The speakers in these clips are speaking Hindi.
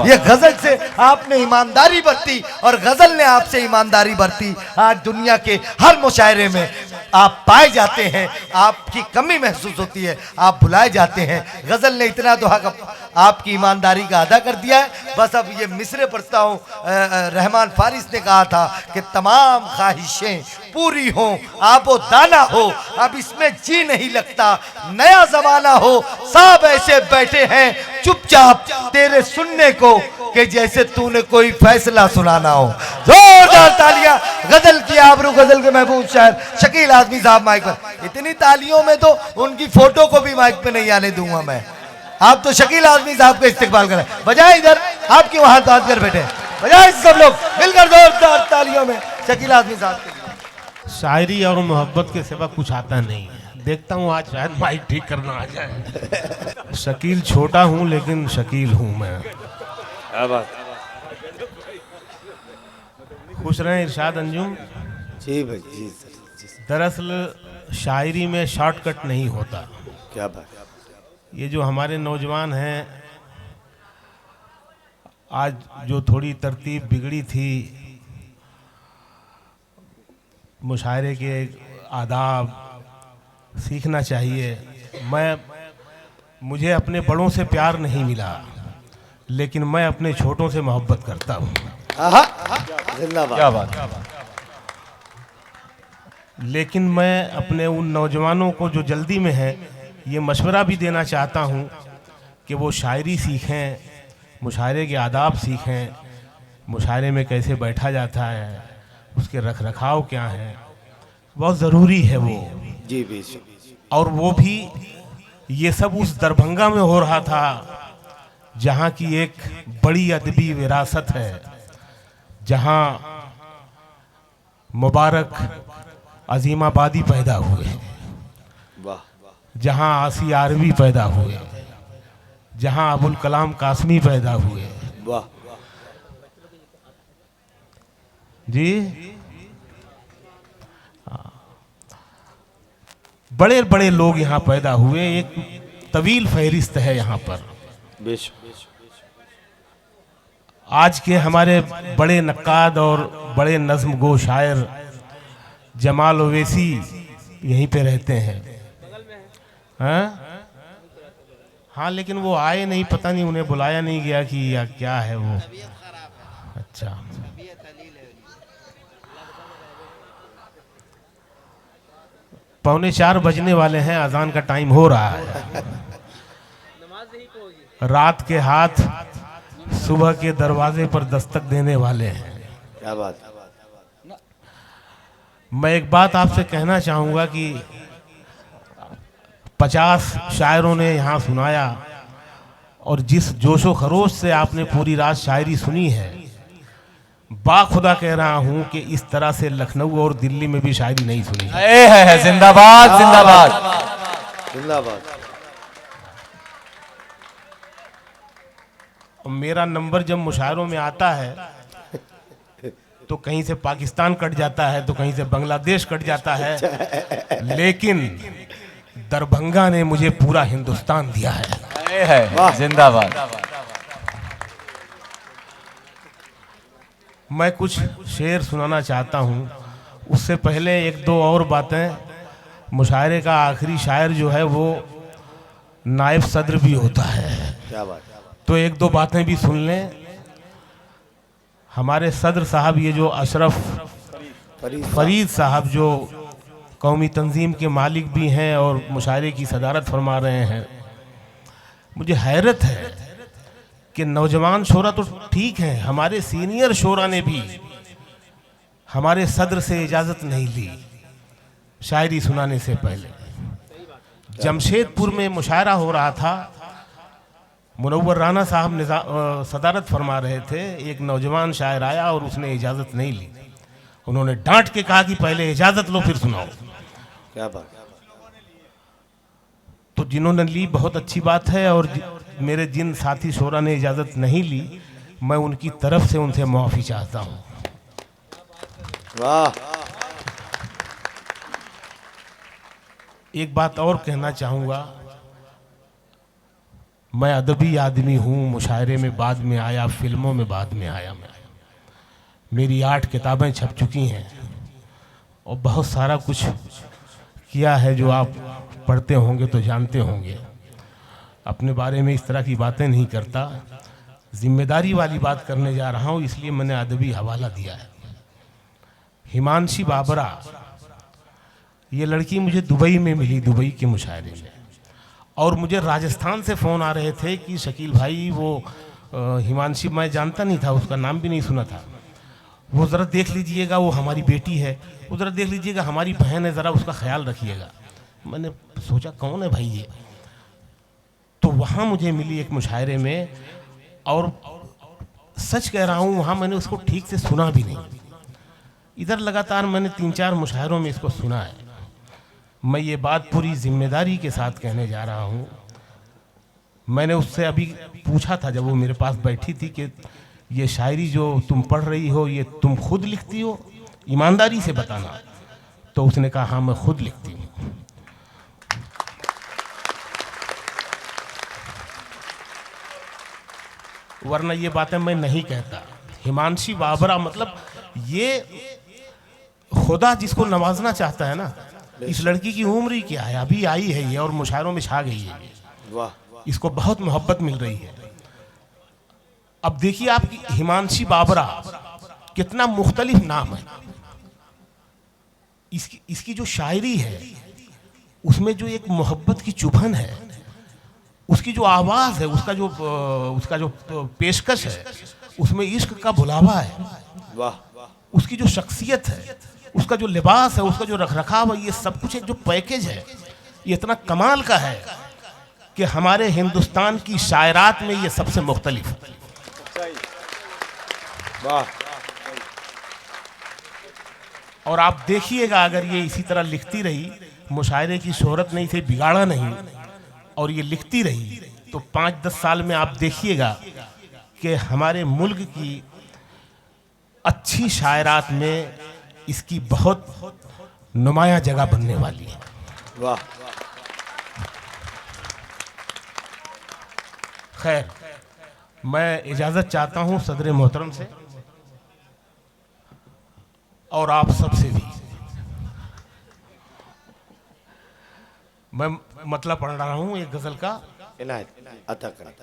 ये गजल से आपने ईमानदारी बरती और गजल ने आपसे ईमानदारी बरती। आज दुनिया के हर मुशायरे में आप पाए जाते हैं, आपकी कमी महसूस होती है, आप भुलाए जाते हैं। गजल ने इतना तो हक आपकी ईमानदारी का अदा कर दिया है। बस अब ये मिसरे पढ़ता हूँ। रहमान फारिस ने कहा था कि तमाम ख्वाहिशें पूरी हों, आपो दाना हो, अब इसमें जी नहीं लगता, नया जमाना हो, सब ऐसे बैठे हैं चुपचाप तेरे सुनने को कि जैसे तूने कोई फैसला सुनाना हो। जोरदार तालियां गजल की आबरू, गजल के महबूब शायर शकील आजमी साहब माइक पर। इतनी तालियों में तो उनकी फोटो को भी माइक पे नहीं आने दूंगा मैं। आप तो शकील आजमी साहब का इस्तेकबाल करें, बजाए इधर आपके वहां दाद कर बैठे, बजाए सब लोग मिलकर जोरदार तालियों में शकील आजमी साहब के लिए। शायरी और मोहब्बत के सिवा कुछ आता नहीं है। देखता हूँ आज शायद माइक ठीक करना आ जाए। शकील छोटा हूँ लेकिन शकील हूँ मैं। खुश रहें इरशाद अंजुम। जी भाई जी सर। दरअसल शायरी में शॉर्टकट नहीं होता। क्या बात। ये जो हमारे नौजवान हैं, आज जो थोड़ी तरतीब बिगड़ी थी, मुशायरे के आदाब सीखना चाहिए। मुझे अपने बड़ों से प्यार नहीं मिला, लेकिन मैं अपने छोटों से मोहब्बत करता हूँ। जिंदाबाद। क्या बात। लेकिन मैं अपने उन नौजवानों को जो जल्दी में है ये मशवरा भी देना चाहता हूँ कि वो शायरी सीखें, मुशायरे के आदाब सीखें, मुशायरे में कैसे बैठा जाता है, उसके रख रखाव क्या है, बहुत ज़रूरी है वो। जी बेशक। और वो भी ये सब उस दरभंगा में हो रहा था जहाँ की एक बड़ी अदबी विरासत है, जहाँ मुबारक अजीमाबादी पैदा हुए, वाह। जहाँ आसी आरवी पैदा हुए, जहाँ अबुल कलाम कासमी पैदा हुए। वाह जी। बड़े बड़े लोग यहाँ पैदा हुए, एक तवील फहरिस्त है यहाँ पर। बेशक। आज के हमारे बड़े नक्काद और बड़े नज्म गो शायर जमाल ओवैसी यहीं पे रहते हैं। हाँ, लेकिन वो आए नहीं, पता नहीं उन्हें बुलाया नहीं गया कि या क्या है वो। अच्छा, पौने 4 बजने वाले हैं, अजान का टाइम हो रहा है। रात के हाथ सुबह के दरवाजे पर दस्तक देने वाले हैं। क्या बात। मैं एक बात आपसे कहना चाहूँगा कि 50 शायरों ने यहाँ सुनाया और जिस जोशो खरोश से आपने पूरी रात शायरी सुनी है, बाखुदा कह रहा हूँ कि इस तरह से लखनऊ और दिल्ली में भी शायरी नहीं सुनी है। जिंदाबाद जिंदाबाद जिंदाबाद। मेरा नंबर जब मुशायरों में आता है तो कहीं से पाकिस्तान कट जाता है तो कहीं से बांग्लादेश कट जाता है, लेकिन दरभंगा ने मुझे पूरा हिंदुस्तान दिया है। जिंदाबाद। मैं कुछ शेर सुनाना चाहता हूँ, उससे पहले एक दो और बातें। मुशायरे का आखिरी शायर जो है वो नायब सदर भी होता है। क्या बात। तो एक दो बातें भी सुन लें। हमारे सदर साहब, ये जो अशरफ फरीद साहब, जो कौमी तंजीम के मालिक भी हैं और मुशायरे की सदारत फरमा रहे हैं, मुझे हैरत है कि नौजवान शोरा तो ठीक है, हमारे सीनियर शोरा ने भी हमारे सदर से इजाज़त नहीं ली शायरी सुनाने से पहले। जमशेदपुर में मुशायरा हो रहा था, मुनव्वर राना साहब ने सदारत फरमा रहे थे। एक नौजवान शायर आया और उसने इजाज़त नहीं ली। उन्होंने डांट के कहा कि पहले इजाज़त लो फिर सुनाओ। क्या बात। तो जिन्होंने ली बहुत अच्छी बात है, और मेरे जिन साथी शोरा ने इजाज़त नहीं ली, मैं उनकी तरफ से उनसे माफ़ी चाहता हूँ। वाह। एक बात और कहना चाहूँगा मैं अदबी आदमी हूँ, मुशायरे में बाद में आया, फिल्मों में बाद में आया मैं। मेरी 8 किताबें छप चुकी हैं और बहुत सारा कुछ किया है जो आप पढ़ते होंगे तो जानते होंगे। अपने बारे में इस तरह की बातें नहीं करता, जिम्मेदारी वाली बात करने जा रहा हूँ, इसलिए मैंने अदबी हवाला दिया है। हिमांशी बाबरा, ये लड़की मुझे दुबई में मिली, दुबई के मुशायरे में, और मुझे राजस्थान से फ़ोन आ रहे थे कि शकील भाई वो हिमांशी, मैं जानता नहीं था, उसका नाम भी नहीं सुना था, वो ज़रा देख लीजिएगा, वो हमारी बेटी है, वो ज़रा देख लीजिएगा, हमारी बहन है, ज़रा उसका ख्याल रखिएगा। मैंने सोचा कौन है भाई ये, तो वहाँ मुझे मिली एक मुशायरे में, और सच कह रहा हूँ वहाँ मैंने उसको ठीक से सुना भी नहीं। इधर लगातार मैंने 3-4 मुशायरों में इसको सुना है। मैं ये बात पूरी जिम्मेदारी के साथ कहने जा रहा हूँ। मैंने उससे अभी पूछा था जब वो मेरे पास बैठी थी कि ये शायरी जो तुम पढ़ रही हो ये तुम खुद लिखती हो, ईमानदारी से बताना। तो उसने कहा हाँ मैं खुद लिखती हूँ। वरना ये बातें मैं नहीं कहता। हिमांशी बाबरा मतलब ये खुदा जिसको नवाजना चाहता है ना, इस लड़की की उम्र ही क्या है, अभी आई है ये और मुशायरों में छा गई है। वाह, इसको बहुत मोहब्बत मिल रही है। अब देखिए आपकी हिमांशी बाबरा, कितना मुख्तलिफ नाम है। इसकी जो शायरी है उसमें जो एक मोहब्बत की चुभन है, उसकी जो आवाज़ है, उसका जो पेशकश है, उसमें इश्क का बुलावा है। वाह, उसकी जो शख्सियत है, उसका जो लिबास है, उसका जो रखरखाव है, ये सब कुछ एक जो पैकेज है, ये इतना कमाल का है कि हमारे हिंदुस्तान की शायरात में ये सबसे मुख्तलिफ है। वाह। और आप देखिएगा अगर ये इसी तरह लिखती रही, मुशायरे की शोहरत ने इसे बिगाड़ा नहीं, और ये लिखती रही, तो 5-10 साल में आप देखिएगा कि हमारे मुल्क की अच्छी शायरात में इसकी बहुत नुमाया जगह बनने वाली है। वाह। खैर, मैं इजाज़त चाहता हूँ सदर मोहतरम से और आप सबसे भी। मैं मतलब पढ़ रहा हूँ एक गज़ल का, इनायत अता करें।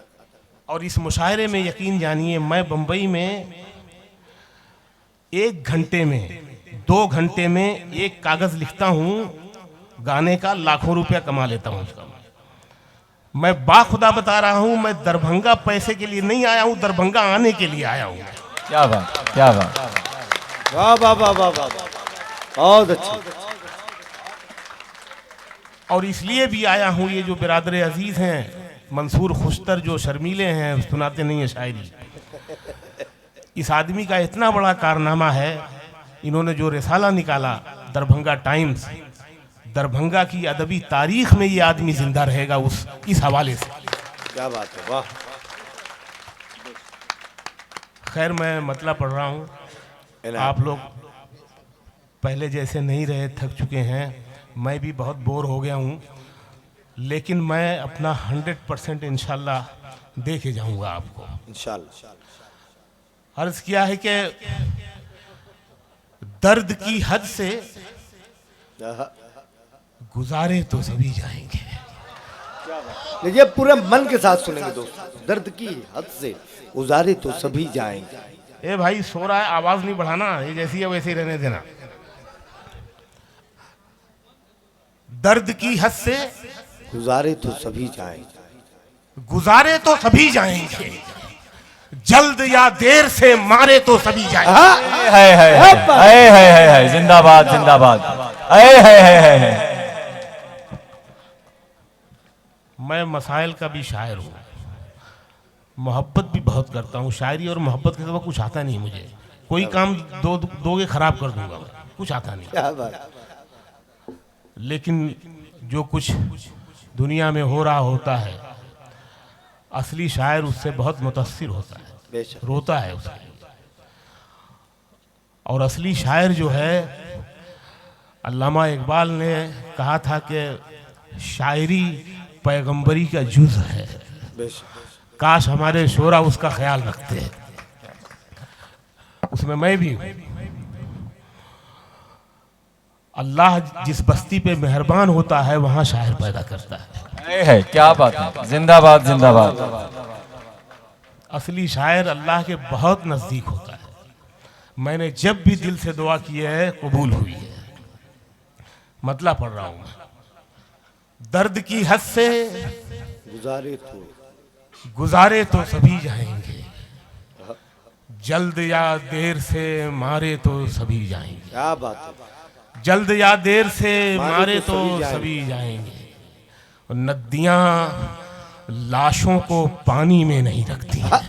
और इस मुशायरे में यकीन जानिए मैं बम्बई में 1 घंटे में 2 घंटे में एक कागज़ लिखता हूँ, गाने का लाखों रुपया कमा लेता हूँ उसका। मैं बाखुदा बता रहा हूँ, मैं दरभंगा पैसे के लिए नहीं आया हूँ, दरभंगा आने के लिए आया हूँ। क्या बात, क्या बात। वाह वाह वाह वाह वाह, बहुत अच्छी। और इसलिए भी आया हूँ, ये जो बिरादर अजीज़ हैं मंसूर खुश्तर, जो शर्मीले हैं, सुनाते नहीं है शायरी। इस आदमी का इतना बड़ा कारनामा है, इन्होंने जो रिसाला निकाला दरभंगा टाइम्स, दरभंगा की अदबी तारीख में ये आदमी जिंदा रहेगा इस हवाले से। क्या बात है, वाह। खैर, मैं मतलब पढ़ रहा हूँ। आप लोग पहले जैसे नहीं रहे, थक चुके हैं, मैं भी बहुत बोर हो गया हूँ, लेकिन मैं अपना 100% इंशाल्लाह दे के जाऊँगा आपको इंशाल्लाह। अर्ज़ किया है कि दर्द की हद से गुजारे तो सभी जाएंगे। लीजिए, पूरे मन के साथ सुनेंगे दोस्तों। दर्द की हद से गुजारे तो सभी जाएंगे। ए भाई, सो रहा है, आवाज नहीं बढ़ाना, ये जैसी है वैसे ही रहने देना। दर्द की हद से गुजारे तो सभी जाएंगे, गुजारे तो सभी जाएंगे, जल्द या देर से मारे तो सभी जाएंगे। है जिंदाबाद जिंदाबाद। है मैं मसाइल का भी शायर हूँ, मोहब्बत भी बहुत करता हूँ। शायरी और मोहब्बत के सिवा कुछ आता नहीं मुझे। कोई काम दोगे खराब कर दूंगा मैं, कुछ आता नहीं। क्या बात। लेकिन जो कुछ दुनिया में हो रहा होता है, असली शायर उससे बहुत मुतासिर होता है, बेशक। रोता है उसके लिए। और असली शायर जो है, अल्लामा इकबाल ने कहा था कि शायरी पैगंबरी का जुज़ है। बेशक काश हमारे शोरा उसका ख्याल रखते हैं, उसमें मैं भी हूं। अल्लाह जिस बस्ती पे मेहरबान होता है वहां शायर पैदा करता है। क्या बात है, जिंदाबाद जिंदाबाद। असली शायर अल्लाह के बहुत नजदीक होता है। मैंने जब भी दिल से दुआ की है कबूल हुई है। मतलब पढ़ रहा हूं मैं, दर्द की हद से गुजारे तो सभी जाएंगे, जल्द या देर से मारे तो सभी जाएंगे। क्या बात है, जल्द या देर से मारे तो सभी जाएंगे। सभी जाएंगे। और नदियां लाशों को पानी में नहीं रखती हैं।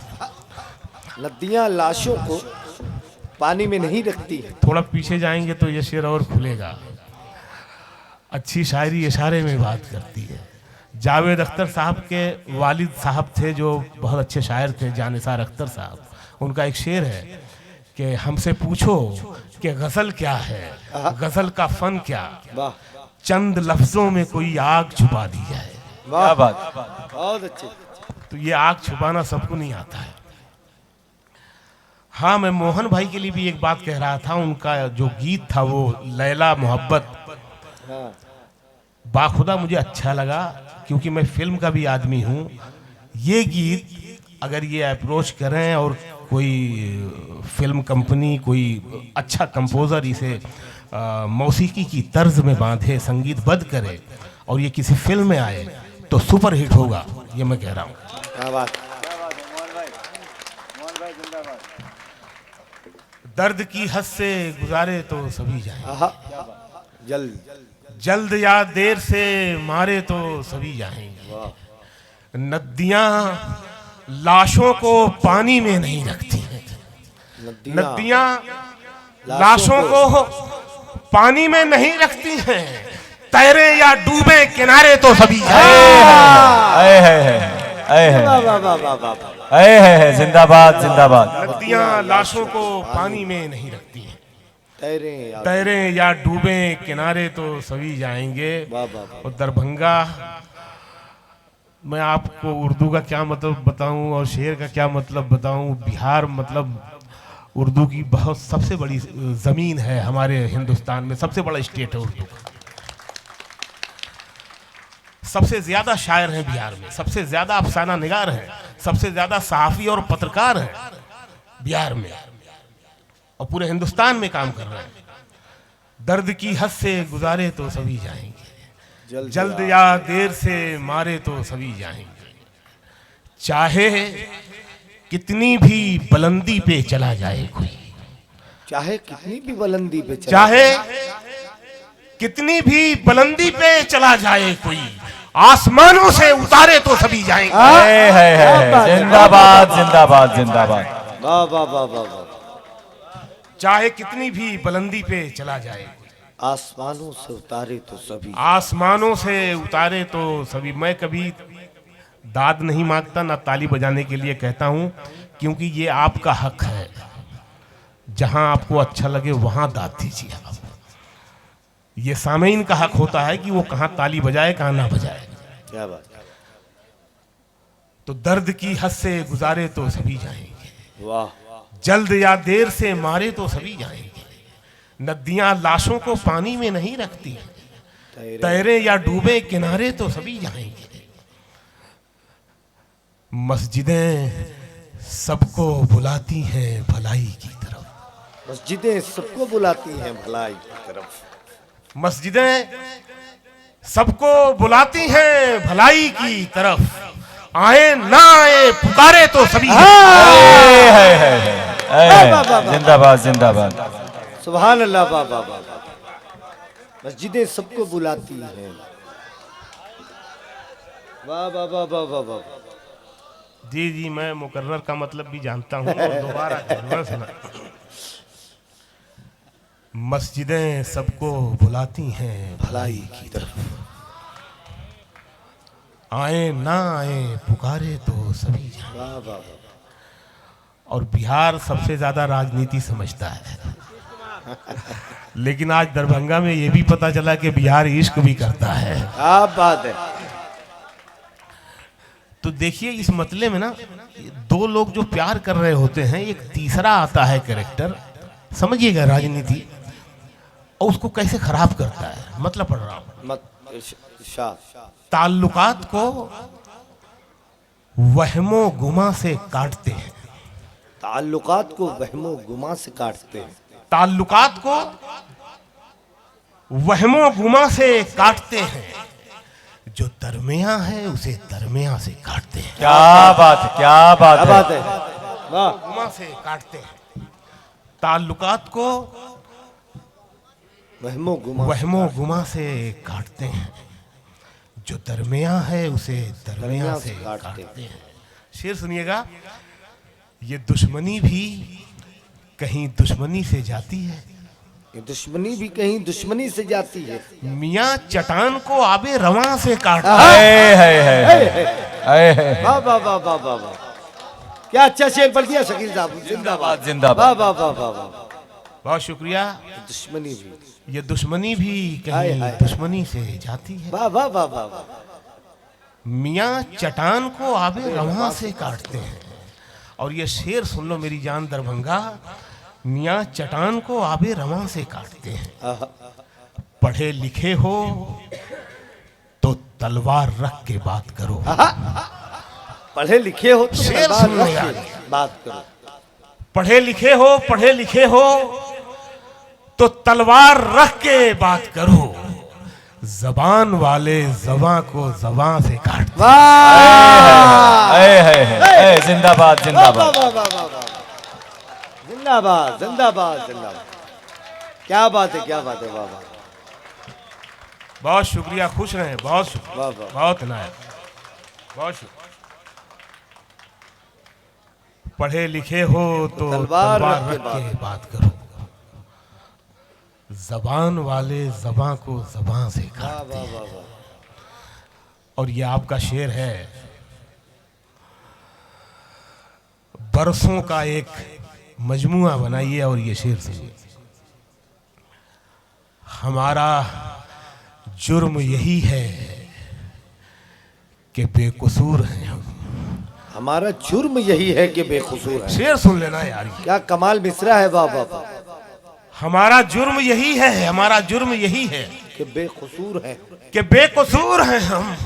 नदियां लाशों को पानी में नहीं रखती है। थोड़ा पीछे जाएंगे तो ये शेर और खुलेगा। अच्छी शायरी इशारे में बात करती है। जावेद अख्तर साहब के वालिद साहब थे जो बहुत अच्छे शायर थे, जानिसार अख्तर साहब। उनका एक शेर है कि हमसे पूछो कि गज़ल क्या है, गज़ल का फ़न क्या, वाह चंद लफ्ज़ों में कोई आग छुपा दी जाए। वाह, बात। बहुत अच्छे। तो ये आग छुपाना सबको नहीं आता है। हाँ, मैं मोहन भाई के लिए भी एक बात कह रहा था। उनका जो गीत था वो लैला मोहब्बत, हाँ बाखुदा मुझे अच्छा लगा, क्योंकि मैं फिल्म का भी आदमी हूँ। ये गीत अगर ये अप्रोच करें और कोई फिल्म कंपनी, कोई अच्छा कंपोज़र इसे मौसीकी की तर्ज में बांधे, संगीतबद्ध करे और ये किसी फिल्म में आए तो सुपर हिट होगा, ये मैं कह रहा हूँ। क्या बात। दर्द की हद से गुजारे तो सभी जाएं, आहा, जल्द जल्द या देर से मारे तो सभी जाएंगे। नदियां लाशों को पानी में नहीं रखती हैं। नदियां लाशों को पानी में नहीं रखती हैं। तैरे या डूबे किनारे तो सभी जिंदाबाद जिंदाबाद। नदियां लाशों को पानी में नहीं रखती हैं। तैरे या डूबे किनारे तो सभी जाएंगे। और दरभंगा, मैं आपको उर्दू का क्या मतलब बताऊं और शेर का क्या मतलब बताऊं। बिहार मतलब उर्दू की बहुत सबसे बड़ी ज़मीन है हमारे हिंदुस्तान में, सबसे बड़ा स्टेट है उर्दू का। सबसे ज़्यादा शायर हैं बिहार में, सबसे ज़्यादा अफसाना निगार हैं, सबसे ज़्यादा सहाफ़ी और पत्रकार हैं बिहार में, और पूरे हिंदुस्तान में काम कर रहे हैं। दर्द की हद से गुजारे तो सभी जाएंगे, जल्द या देर से मारे तो सभी जाएंगे। चाहे कितनी भी बुलंदी पे चला जाए कोई, चाहे कितनी भी बुलंदी पे चला चाहे कितनी भी बुलंदी पे चला जाए कोई, आसमानों से उतारे तो सभी जाएंगे। जिंदाबाद जिंदाबाद जिंदाबाद। वाह वाह वाह वाह वाह। चाहे कितनी भी बुलंदी पे चला जाए, आसमानों से उतारे तो सभी, आसमानों से उतारे तो सभी। मैं कभी दाद नहीं मांगता, ना ताली बजाने के लिए कहता हूं, क्योंकि ये आपका हक है। जहां आपको अच्छा लगे वहां दाद दीजिए आप। ये सामीन का हक होता है कि वो कहां ताली बजाए कहां ना बजाए। क्या बात। तो दर्द की हद से गुजारे तो सभी जाएंगे, वाह, जल्द या देर से मारे तो सभी जाएंगे। नदियां लाशों को पानी में नहीं रखती, तैरे या डूबे किनारे तो सभी जाएंगे। मस्जिदें सबको बुलाती हैं भलाई की तरफ, मस्जिदें सबको बुलाती हैं भलाई की तरफ। मस्जिदें सबको बुलाती हैं भलाई की तरफ। आए ना आए पुकारे तो सभी। जिंदाबाद जिंदाबाद। सुभान अल्लाह। वाह वाह वाह। मस्जिदें सबको बुलाती हैं। वाह वाह वाह वाह वाह वाह। जी जी, मैं मुकर्रर का मतलब भी जानता हूँ और दोबारा कहूँगा, सुना। मस्जिदें सबको बुलाती हैं भलाई की तरफ, आए ना आए पुकारे तो सभी जाएं। वाह वाह वाह। और बिहार सबसे ज्यादा राजनीति समझता है, लेकिन आज दरभंगा में ये भी पता चला कि बिहार इश्क भी करता है। क्या बात है। तो देखिए इस मतले में ना दो लोग जो प्यार कर रहे होते हैं, एक तीसरा आता है कैरेक्टर, समझिएगा राजनीति, और उसको कैसे खराब करता है। मतलब पढ़ रहा हूं, ताल्लुकात को वहमो गुमा से काटते हैं, ताल्लुकात को वहमो गुमा से काटते हैं, ताल्लुकात को वहमो गुमा से काटते हैं, जो दरमिया है उसे दरमिया से काटते हैं। क्या बात है, क्या बात क्या है। बात है, वाह। गुमा से काटते हैं, ताल्लुकात को वहमो गुमा से काटते हैं, जो दरमिया है उसे दरमिया से काटते हैं। शेर सुनिएगा, ये दुश्मनी भी कहीं दुश्मनी से जाती है, ये दुश्मनी भी कहीं दुश्मनी से जाती है, मियाँ चट्टान को आबे रवां से काटता है, वाह वाह वाह वाह वाह वाह, क्या अच्छा शेर पढ़ दिया शकील साहब, जिंदाबाद जिंदाबाद। वाह वाह वाह वाह वाह। बहुत शुक्रिया। दुश्मनी भी, ये दुश्मनी भी हाय, कहीं हाय। दुश्मनी से जाती है, वाह वाह वाह वाह वाह। मियाँ चट्टान को आबे रवां से काटते हैं। और ये शेर सुन लो मेरी जान दरभंगा, मियाँ चट्टान को आबे रवां से काटते हैं। पढ़े लिखे हो तो तलवार रख के बात करो, पढ़े लिखे हो तो शेर तलवार सुन लो रख यार। के बात करो, पढ़े लिखे हो तो तलवार रख के बात करो, जबान वाले जबां को जबां से काटते। वाह जिंदाबाद वाह जिंदाबाद। वाह वाह वाह वाह। जिंदाबाद जिंदाबाद जिंदाबाद, क्या बात है, क्या बात है, वाह वाह बहुत शुक्रिया, खुश रहें, बहुत वाह, शुक्रिया, वाह। बहुत नायक, बहुत शुक्रिया। पढ़े लिखे हो तो तलवार तलवार रख के रख के बात करो, जबान वाले जबां को जबां से काटते वाह हैं। वाह वाह। और ये आपका शेर है, बरसों का एक मजमुआ बनाइए और ये शेर सुनिए। हमारा जुर्म यही है कि बेकसूर हैं हम। हमारा जुर्म यही है कि बेकसूर है, शेर सुन लेना यार, क्या कमाल मिसरा है, वाह वाह वाह। हमारा जुर्म यही है, हमारा जुर्म यही है कि बेकसूर है, कि बेकसूर हैं हम,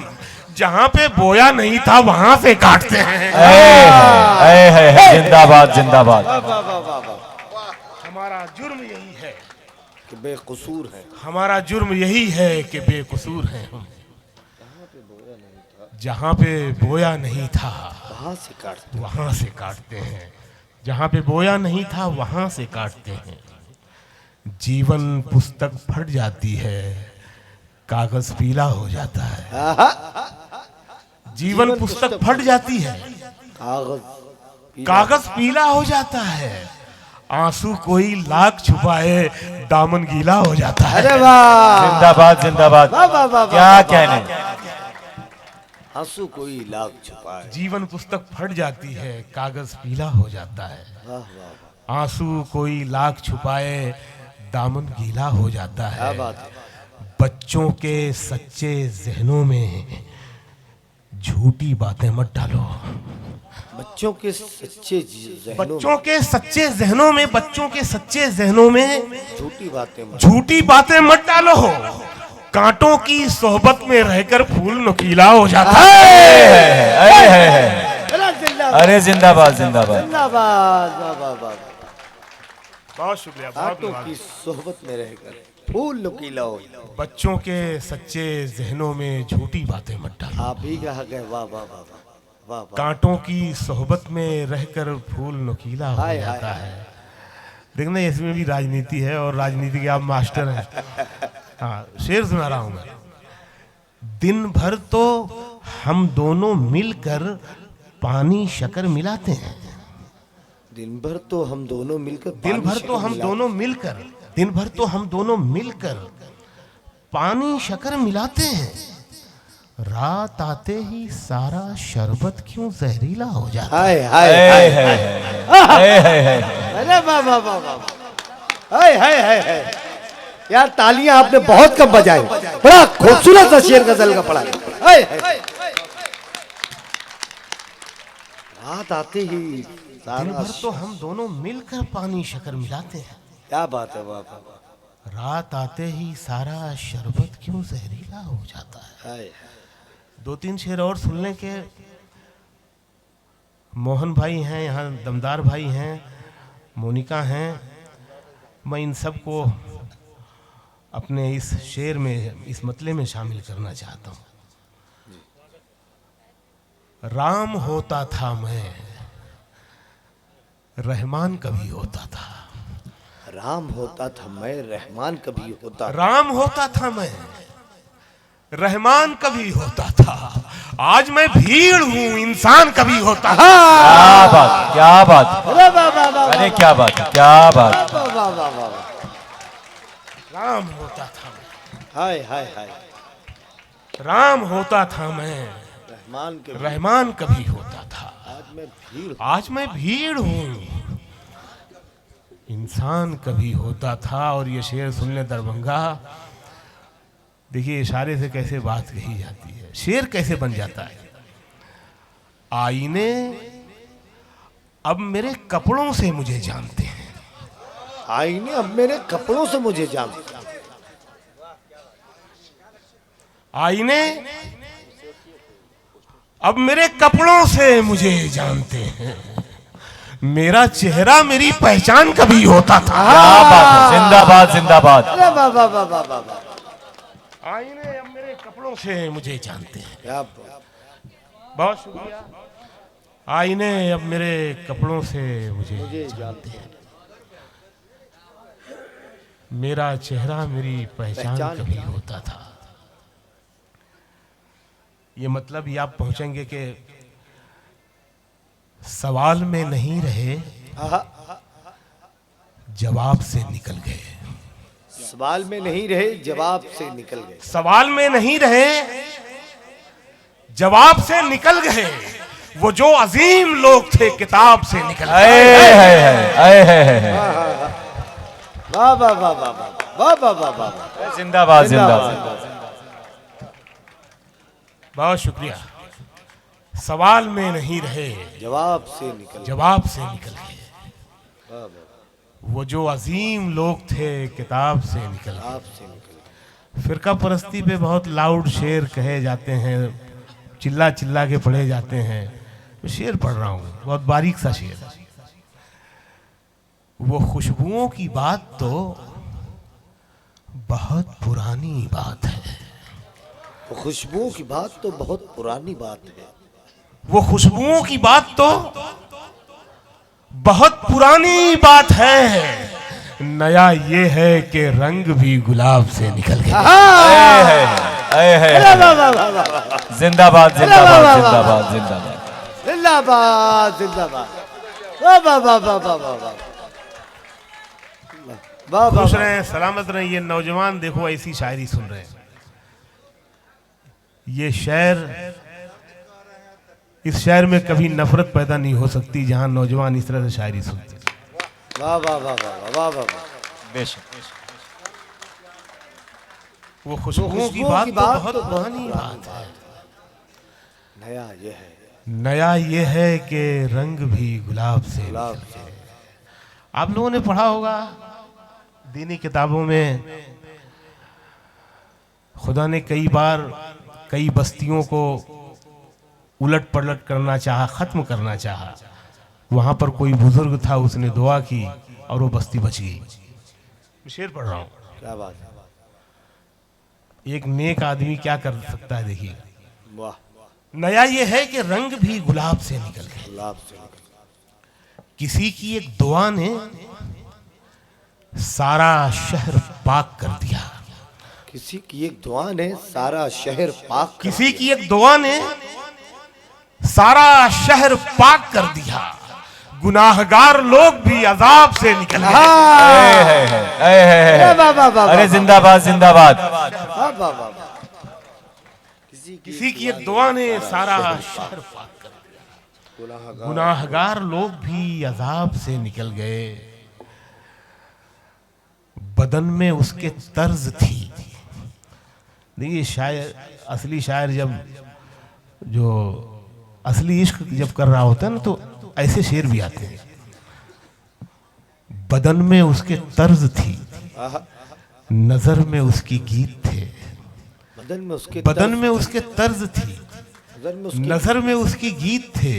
जहां पे बोया नहीं था वहां से काटते हैं। जिंदाबाद जिंदाबाद। वाह वाह वाह वाह वाह। हमारा जुर्म यही है, कि बेकसूर है, हमारा जुर्म यही है कि बेकसूर हैं हम, जहां पे बोया नहीं था वहां से काटते, वहां से काटते हैं, जहां पे बोया नहीं था वहां से काटते हैं। जीवन पुस्तक फट जाती है, कागज पीला हो जाता है। जीवन पुस्तक फट जाती है, कागज पीला हो जाता है, आंसू कोई लाख छुपाए दामन गीला हो जाता है। अरे वाह, जिंदाबाद जिंदाबाद। वाह वाह वाह, क्या कहने, आंसू कोई लाख छुपाए, जीवन पुस्तक फट जाती है, कागज पीला हो जाता है, वाह वाह, आंसू कोई लाख छुपाए दामन गीला हो जाता क्या है। बात है, बच्चों के सच्चे जहनों में झूठी बातें मत डालो, बच्चों के सच्चे जहनों बच्चों के सच्चे जहनों में, बच्चों के सच्चे जहनों में में झूठी बातें मत, झूठी बातें मत डालो, कांटों की सोहबत में रहकर फूल नुकीला हो जाता है। अरे जिंदाबाद जिंदाबाद। जिंदाबाद, वाह वाह वाह। बहुत शुक्रिया, बहुत कांटों धन्यवाद। की सोहबत में रहकर फूल नुकीला हो, बच्चों के सच्चे जहनों में झूठी बातें मत डालो, आप ही कहा गए, वाह वाह वाह वाह वाह वाह। कांटों की सोहबत में रहकर फूल नुकीला हो हाय, जाता हाय। है। देखना इसमें भी राजनीति है, और राजनीति के आप मास्टर हैं। हाँ, शेर सुना रहा हूं मैं। दिन भर तो हम दोनों मिलकर पानी शक्कर मिलाते हैं, दिन भर तो हम दोनों मिलकर, दिन भर तो हम दोनों मिलकर, दिन भर तो हम दोनों मिलकर पानी शक्कर मिलाते हैं, रात आते ही सारा शरबत क्यों जहरीला हो जाता है। हाय हाय हाय, अरे वाह वाह वाह वाह, हाय हाय हाय हाय। यार तालियां आपने बहुत कम बजाई, बड़ा खूबसूरत सा शेर गजल का पढ़ा। हाय हाय, रात आते ही दिन सारा भर तो हम दोनों मिलकर पानी शक्कर मिलाते हैं, क्या बात है, वाह वाह वाह। रात आते ही सारा शरबत क्यों जहरीला हो जाता है। हाय, दो तीन शेर और सुनने के। मोहन भाई हैं यहाँ, दमदार भाई हैं, मोनिका हैं, मैं इन सब को अपने इस शेर में, इस मतले में शामिल करना चाहता हूँ। राम होता था मैं, रहमान कभी होता था। राम होता था मैं, रहमान कभी होता था। राम होता था मैं, रहमान कभी होता था। आज मैं भीड़ हूँ, इंसान कभी होता है। क्या बात, क्या बात, अरे वाह वाह वाह अरे क्या बात, क्या बात। वाह वाह वाह वाह वाह। राम होता था मैं, हाय हाय हाय, राम होता था मैं, रहमान के रहमान कभी होता था। आज में भीड़। आज मैं भीड़ हूँ, इंसान कभी होता था। और ये शेर सुन ले दरभंगा, देखिए इशारे से कैसे बात कही जाती है, शेर कैसे बन जाता है। आईने अब मेरे कपड़ों से मुझे जानते हैं, आईने अब मेरे कपड़ों से मुझे जानते हैं। आईने अब मेरे कपड़ों से मुझे जानते हैं। मेरा चेहरा मेरी पहचान कभी होता था। क्या बात है, जिंदाबाद जिंदाबाद। अरे वाह वाह वाह वाह वाह वाह। आईने अब मेरे कपड़ों से मुझे जानते हैं। क्या बात। बहुत शुक्रिया। आईने अब मेरे कपड़ों से मुझे मुझे जानते हैं। मेरा चेहरा मेरी पहचान पहचान कभी होता था। ये मतलब ये आप पहुंचेंगे कि सवाल में नहीं रहे, आहा, जवाब से निकल गए। सवाल में नहीं रहे, जवाब से निकल गए। सवाल में नहीं रहे, जवाब से निकल गए। वो जो अजीम लोग थे किताब से निकल गए। वाह वाह वाह वाह वाह वाह वाह वाह। जिंदाबाद जिंदाबाद। बहुत शुक्रिया। सवाल में नहीं रहे, जवाब से निकल। जवाब से निकल गए। वाह वाह, वो जो अजीम लोग थे किताब से निकल गए। जवाब से निकल। फिरका परस्ती पे बहुत लाउड शेर कहे जाते हैं, चिल्ला चिल्ला के पढ़े जाते हैं। तो शेर पढ़ रहा हूँ, बहुत बारीक सा शेर। वो खुशबुओं की बात तो बहुत पुरानी बात है। वो खुशबुओं की बात तो बहुत पुरानी बात है। वो खुशबुओं की बात तो बहुत पुरानी बात है। नया ये है कि रंग भी गुलाब से निकल गया। जिंदाबाद जिंदाबाद जिंदाबाद जिंदाबाद जिंदाबाद जिंदाबाद। वाह वाह वाह वाह वाह वाह वाह। वाह वाह खुश रहे, सलामत रहे। ये नौजवान देखो ऐसी शायरी सुन रहे हैं। ये शायर, इस शहर में कभी नफरत पैदा नहीं हो सकती जहां नौजवान इस तरह से शायरी सुनते हैं। वाह वाह वाह वाह वाह वाह वाह। बेशक। वो खुशबुओं की बात तो बहुत पुरानी बात है। नया ये है, नया ये है कि रंग भी गुलाब से। गुलाब से। आप लोगों ने पढ़ा होगा दीनी किताबों में, खुदा ने कई बार कई बस्तियों को उलट पलट करना चाहा, खत्म करना चाहा। वहां पर कोई बुजुर्ग था, उसने दुआ की और वो बस्ती बच गई। शेर पढ़ रहा हूं। क्या बात है। एक नेक आदमी क्या कर सकता है, देखिए। वाह। नया ये है कि रंग भी गुलाब से निकल गए। गुलाब से निकल। किसी की एक दुआ ने सारा शहर पाक कर दिया। किसी की एक दुआ ने सारा शहर पाक कर किसी की एक दुआ ने सारा शहर पाक कर दिया। गुनाहगार लोग भी अजाब से निकल गए। वाह वाह वाह। अरे जिंदाबाद जिंदाबाद। वाह वाह वाह। किसी की एक दुआ ने सारा शहर पाक कर दिया। गुनाहगार लोग भी अजाब से निकल गए। बदन में उसके तर्ज थी। देखिए शायर, असली शायर जब जो असली इश्क जब कर रहा होता है ना तो ऐसे शेर भी आते हैं। बदन में उसके तर्ज थी, नजर में उसकी गीत थे। बदन में उसके तर्ज थी, नजर में उसकी गीत थे।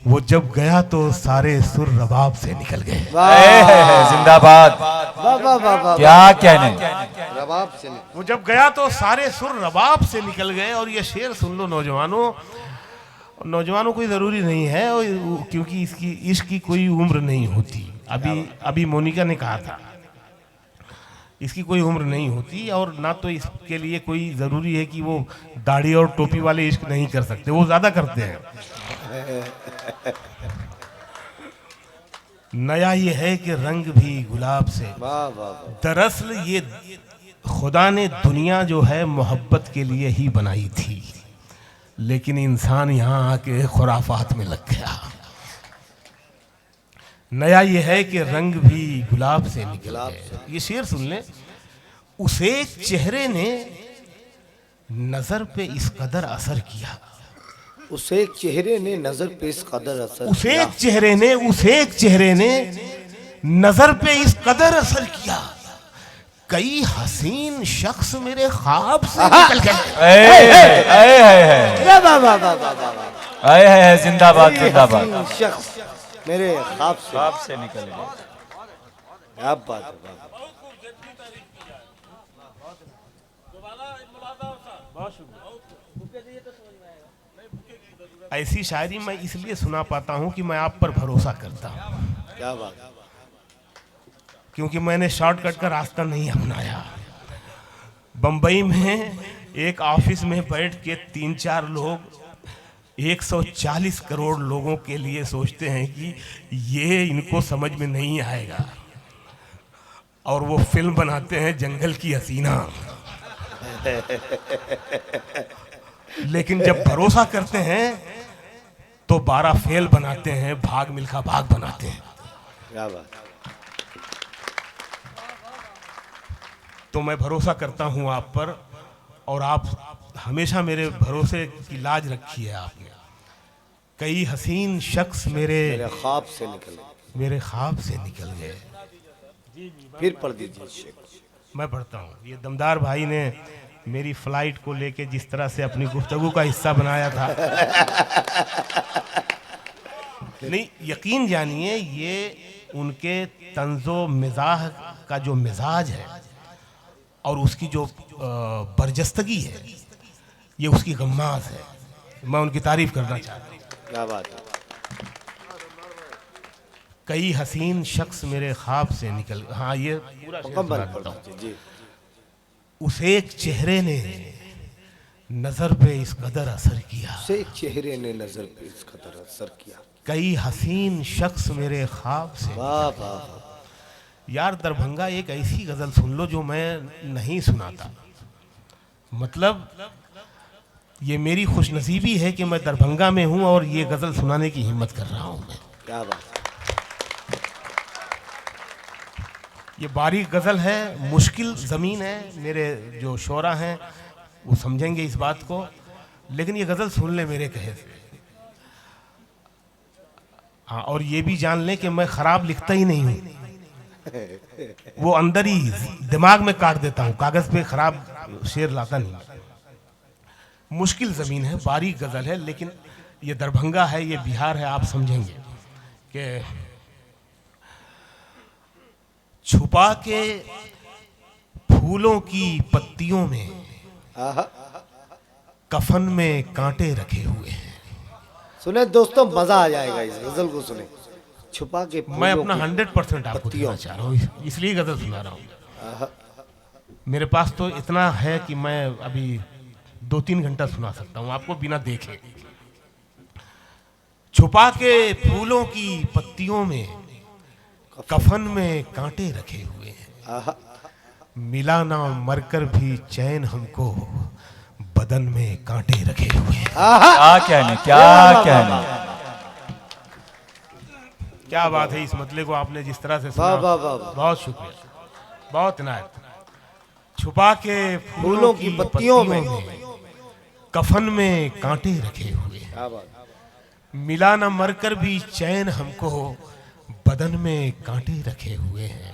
वो जब गया तो सारे सुर रबाब से निकल गए। जिंदाबाद। क्या कहने। रबाब से वो जब गया तो सारे सुर रबाब से निकल गए। और ये शेर सुन लो नौजवानों, नौजवानों को ज़रूरी नहीं है क्योंकि इसकी इश्क की कोई उम्र नहीं होती। अभी मोनिका ने कहा था इसकी कोई उम्र नहीं होती, और ना तो इसके लिए कोई ज़रूरी है कि वो दाढ़ी और टोपी वाले इश्क नहीं कर सकते, वो ज़्यादा करते हैं। नया ये है कि रंग भी गुलाब से, दरअसल ये खुदा ने दुनिया जो है मोहब्बत के लिए ही बनाई थी, लेकिन इंसान यहाँ आके खुराफात में लग गया। नया ये है कि रंग भी गुलाब से निकल गए। ये शेर सुन ले। उस एक चेहरे ने नजर पे इस कदर असर किया, उस एक चेहरे ने नजर पे इस कदर असर उस एक चेहरे ने नजर पे इस कदर असर किया, कई हसीन शख्स मेरे ख्वाब से निकल गए। जिंदाबाद जिंदाबाद। शख्स मेरे ख्वाब से निकल गए। क्या बात है। ऐसी शायरी मैं इसलिए सुना पाता हूं कि मैं आप पर भरोसा करता हूं। क्या बात। क्योंकि मैंने शॉर्टकट का रास्ता नहीं अपनाया। बंबई में एक ऑफिस में बैठ के 3-4 लोग 140 करोड़ लोगों के लिए सोचते हैं कि ये इनको समझ में नहीं आएगा, और वो फिल्म बनाते हैं जंगल की हसीना। लेकिन जब भरोसा करते हैं तो 12 फेल बनाते हैं, भाग मिल्खा भाग बनाते हैं। क्या बात। तो मैं भरोसा करता हूं आप पर, और आप हमेशा मेरे भरोसे की लाज रखी है आपने। कई हसीन शख्स मेरे ख्वाब से निकल गए। फिर पढ़ दीजिए। मैं पढ़ता हूँ। ये दमदार भाई ने मेरी फ्लाइट को लेके जिस तरह से अपनी गुफ्तगू का हिस्सा बनाया था, नहीं यकीन जानिए ये उनके तंजो मिजाज का जो मिजाज है और उसकी जो बरजस्तगी है, ये उसकी गम्माज है। मैं उनकी तारीफ करना चाहता हूँ। क्या बात है। कई हसीन शख्स मेरे ख्वाब से निकल, हाँ ये पूरा शेर सुना देता हूं। जी। उस एक चेहरे ने नजर पे इस कदर असर किया, उस एक चेहरे ने नजर पे इस कदर असर किया, कई हसीन शख्स मेरे ख्वाब से। वाह वाह। यार दरभंगा एक ऐसी गजल सुन लो जो मैं नहीं सुनाता। मतलब ये मेरी खुशनसीबी है कि मैं दरभंगा में हूं और ये गजल सुनाने की हिम्मत कर रहा हूं मैं। क्या बात। ये बारीक गज़ल है, मुश्किल ज़मीन है। मेरे जो शोरा हैं वो समझेंगे इस बात को, लेकिन ये गज़ल सुन ले मेरे कहे से। हाँ, और ये भी जान लें कि मैं ख़राब लिखता ही नहीं हूँ, वो अंदर ही दिमाग में काट देता हूँ, कागज़ पे ख़राब शेर लाता नहीं। मुश्किल ज़मीन है, बारीक गज़ल है, लेकिन ये दरभंगा है, ये बिहार है, आप समझेंगे कि छुपा के फूलों की पत्तियों में कफन में कांटे रखे हुए हैं। सुने दोस्तों, मजा आ जाएगा इस गजल को सुने। छुपा के मैं अपना 100% आपको देना चाह रहा हूँ, इसलिए गजल सुना रहा हूँ। मेरे पास तो इतना है कि मैं अभी 2-3 घंटा सुना सकता हूँ आपको बिना देखे। छुपा के फूलों की पत्तियों में कफन में कांटे रखे हुए हैं, मिला ना मरकर भी चैन हमको, बदन में कांटे रखे हुए हैं। क्या कहने, क्या कहने। क्या बात है, इस मतले को आपने जिस तरह से सुना, बहुत शुक्रिया, बहुत इनायत। छुपा के फूलों की पत्तियों में कफन में कांटे रखे हुए हैं, मिला न मरकर भी चैन हमको, बदन में कांटे रखे हुए हैं।